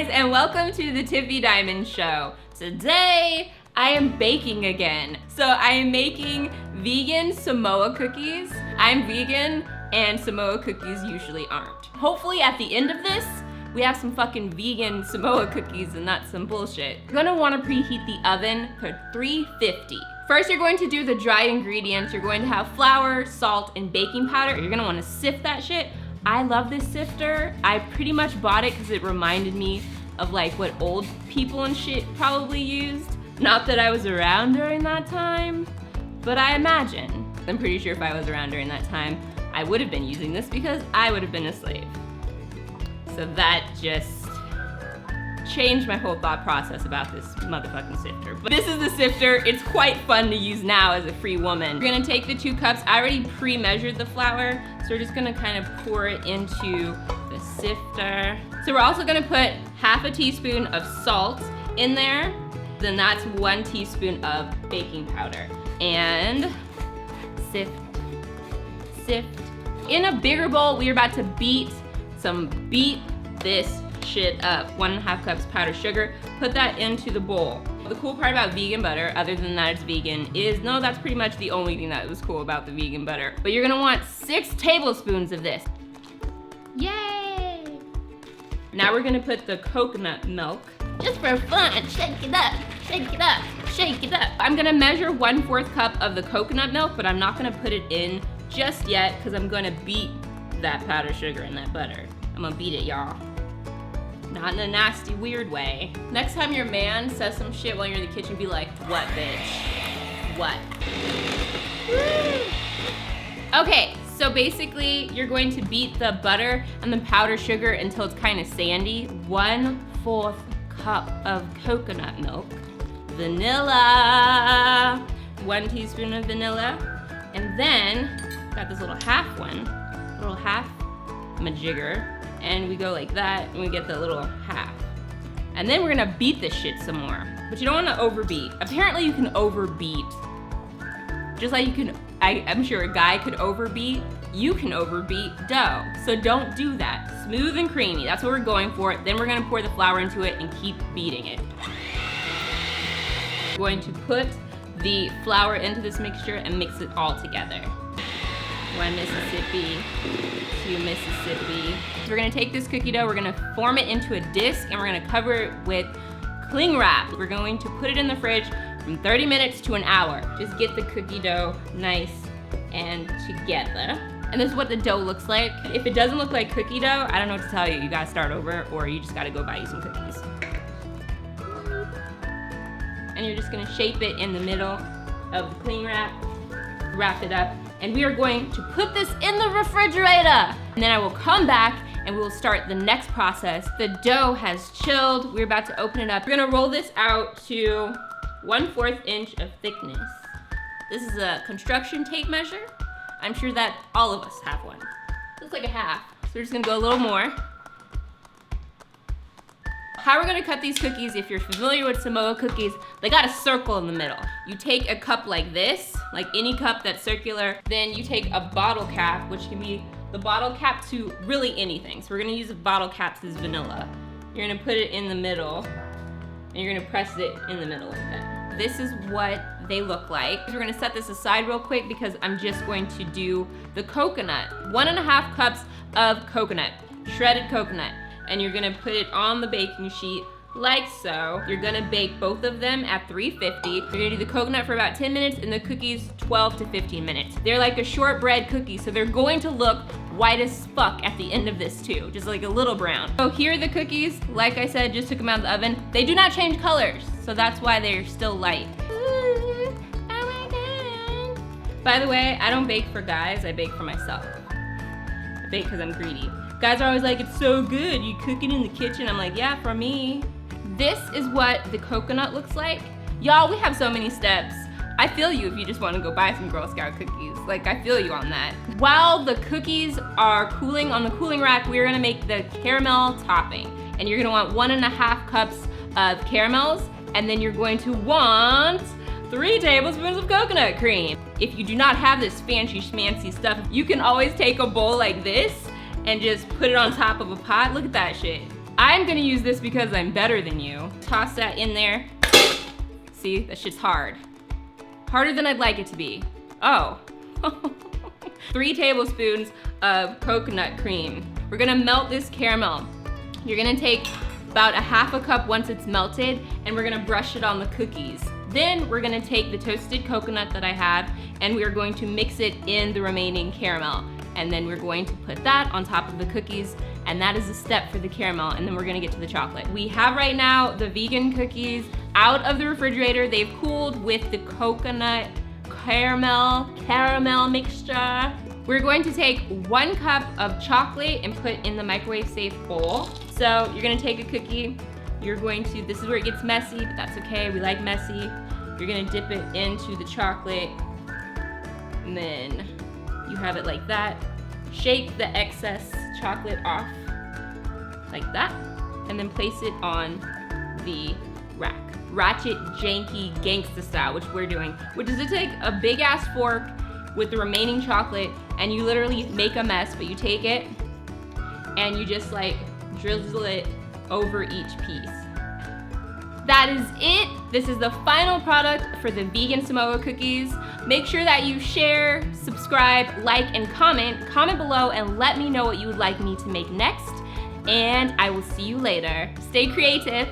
guys, and welcome to the Tiffy Diamond Show. Today, I am baking again. So I am making vegan Samoa cookies. I'm vegan, and Samoa cookies usually aren't. Hopefully at the end of this, we have some fucking vegan Samoa cookies and not some bullshit. You're gonna wanna preheat the oven for 350. First, you're going to do the dried ingredients. You're going to have flour, salt, and baking powder. You're gonna wanna sift that shit. I love this sifter. I pretty much bought it because it reminded me of like what old people and shit probably used. Not that I was around during that time, but I imagine. I'm pretty sure if I was around during that time, I would have been using this because I would have been a slave. So that just changed my whole thought process about this motherfucking sifter. But this is the sifter. It's quite fun to use now as a free woman. We're gonna take the 2 cups. I already pre-measured the flour, so we're just gonna kind of pour it into the sifter. So we're also gonna put half a teaspoon of salt in there. Then that's 1 teaspoon of baking powder. And sift, sift. In a bigger bowl, we're about to beat this shit up. 1.5 cups powdered sugar. Put that into the bowl. The cool part about vegan butter, other than that it's vegan, is no, that's pretty much the only thing that was cool about the vegan butter. But you're gonna want 6 tablespoons of this. Yay! Now we're gonna put the coconut milk. Just for fun, shake it up, shake it up, shake it up. I'm gonna measure 1/4 cup of the coconut milk, but I'm not gonna put it in just yet because I'm gonna beat that powdered sugar in that butter. I'm gonna beat it, y'all. Not in a nasty, weird way. Next time your man says some shit while you're in the kitchen, be like, what, bitch? What? Okay, so basically, you're going to beat the butter and the powdered sugar until it's kind of sandy. 1/4 cup of coconut milk. Vanilla. 1 teaspoon of vanilla. And then, got this little half one. Little half majigger. And we go like that, and we get the little half. And then we're gonna beat this shit some more. But you don't wanna overbeat. Apparently you can overbeat. Just like you can, I'm sure a guy could overbeat, you can overbeat dough. So don't do that. Smooth and creamy, that's what we're going for. Then we're gonna pour the flour into it and keep beating it. We're going to put the flour into this mixture and mix it all together. 1 Mississippi, 2 Mississippi. So we're gonna take this cookie dough, we're gonna form it into a disc, and we're gonna cover it with cling wrap. We're going to put it in the fridge from 30 minutes to an hour. Just get the cookie dough nice and together. And this is what the dough looks like. If it doesn't look like cookie dough, I don't know what to tell you. You gotta start over, or you just gotta go buy you some cookies. And you're just gonna shape it in the middle of the cling wrap, wrap it up, and we are going to put this in the refrigerator. And then I will come back and we will start the next process. The dough has chilled. We're about to open it up. We're gonna roll this out to 1/4 inch of thickness. This is a construction tape measure. I'm sure that all of us have one. Looks like a half. So we're just gonna go a little more. How we're gonna cut these cookies, if you're familiar with Samoa cookies, they got a circle in the middle. You take a cup like this, like any cup that's circular, then you take a bottle cap, which can be the bottle cap to really anything. So we're gonna use a bottle cap to this vanilla. You're gonna put it in the middle, and you're gonna press it in the middle like that. This is what they look like. We're gonna set this aside real quick because I'm just going to do the coconut. 1.5 cups of coconut, shredded coconut. And you're gonna put it on the baking sheet like so. You're gonna bake both of them at 350. You're gonna do the coconut for about 10 minutes and the cookies 12 to 15 minutes. They're like a shortbread cookie, so they're going to look white as fuck at the end of this too, just like a little brown. So here are the cookies. Like I said, just took them out of the oven. They do not change colors, so that's why they're still light. Ooh, oh my God. By the way, I don't bake for guys, I bake for myself. I bake because I'm greedy. Guys are always like, it's so good, you cook it in the kitchen. I'm like, yeah, for me. This is what the coconut looks like. Y'all, we have so many steps. I feel you if you just want to go buy some Girl Scout cookies. Like, I feel you on that. While the cookies are cooling on the cooling rack, we're gonna make the caramel topping. And you're gonna want 1.5 cups of caramels, and then you're going to want 3 tablespoons of coconut cream. If you do not have this fancy schmancy stuff, you can always take a bowl like this and just put it on top of a pot. Look at that shit. I'm gonna use this because I'm better than you. Toss that in there. See, that shit's hard. Harder than I'd like it to be. Oh. 3 tablespoons of coconut cream. We're gonna melt this caramel. You're gonna take about 1/2 cup once it's melted, and we're gonna brush it on the cookies. Then we're gonna take the toasted coconut that I have, and we are going to mix it in the remaining caramel. And then we're going to put that on top of the cookies, and that is a step for the caramel, and then we're gonna get to the chocolate. We have right now the vegan cookies out of the refrigerator. They've cooled with the coconut caramel mixture. We're going to take 1 cup of chocolate and put in the microwave safe bowl. So you're gonna take a cookie, this is where it gets messy, but that's okay, we like messy. You're gonna dip it into the chocolate, and then you have it like that. Shake the excess chocolate off, like that, and then place it on the rack. Ratchet, janky, gangsta style, which we're doing, which is to take a big ass fork with the remaining chocolate, and you literally make a mess, but you take it and you just like drizzle it over each piece. That is it. This is the final product for the vegan Samoa cookies. Make sure that you share, subscribe, like, and comment. Comment below and let me know what you would like me to make next. And I will see you later. Stay creative.